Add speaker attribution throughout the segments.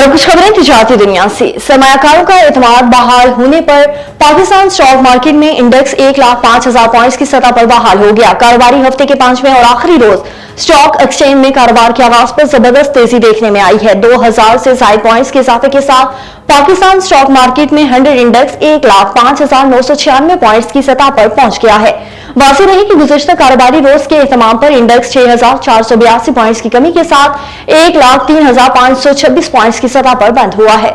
Speaker 1: और कुछ खबरें तिजारती दुनिया से। सरमायाकारों का एतमाद बहाल होने पर पाकिस्तान स्टॉक मार्केट में इंडेक्स 1,05,000 पॉइंट्स की सतह पर बहाल हो गया। कारोबारी हफ्ते के 5वें और आखिरी रोज स्टॉक एक्सचेंज में कारोबार के आगाज पर जबरदस्त तेजी देखने में आई है। 2000 से ज्यादा पॉइंट्स के इजाफे के साथ पाकिस्तान स्टॉक मार्केट में 100 इंडेक्स 1,05,996 पॉइंट्स की सतह पर पहुंच गया है। वाज़ेह रही कि गुज़िश्ता कारोबारी रोज के एहतमाम पर इंडेक्स 6,482 पॉइंट्स की कमी के साथ 1,03,526 पॉइंट्स की सतह पर बंद हुआ है।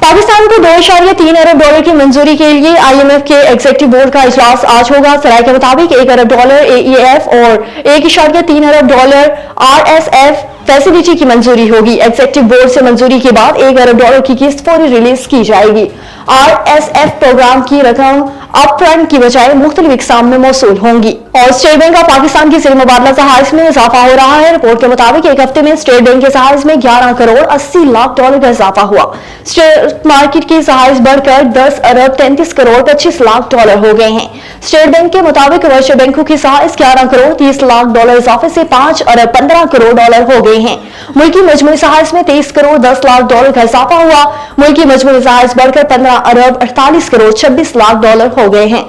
Speaker 1: पाकिस्तान को $2.3 अरब की मंजूरी के लिए IMF के एग्जीक्यूटिव बोर्ड का इजलास आज होगा। सराय के मुताबिक $1 अरब AEF और $1.3 अरब RSF फैसिलिटी की मंजूरी होगी। एग्जीक्यूटिव बोर्ड से मंजूरी के बाद $1 अरब की किस्त फौरी रिलीज की जाएगी। RSF प्रोग्राम की रकम अप फ्रंट की बजाय मुख्तलिफ इकसाम में मौसूल होंगी। और स्टेट बैंक ऑफ पाकिस्तान की ज़ेर मुबादला जहाज में इजाफा हो रहा है। रिपोर्ट के मुताबिक एक हफ्ते में स्टेट बैंक के जहाज में $11 करोड़ 80 लाख का इजाफा हुआ। स्टेट मार्केट के जहाज बढ़कर $10 अरब 33 करोड़ 25 लाख हो गए हैं। स्टेट बैंक के मुताबिक कमर्शियल बैंकों के जहाज $11 करोड़ 30 लाख इजाफे से $5 अरब 15 करोड़ हो गए हैं। मुल्की मजमूई जहाज में $23 करोड़ 10 लाख का इजाफा हुआ। मुल्की मजमूई जहाज बढ़कर $15 अरब 48 करोड़ 26 लाख हो गए हैं।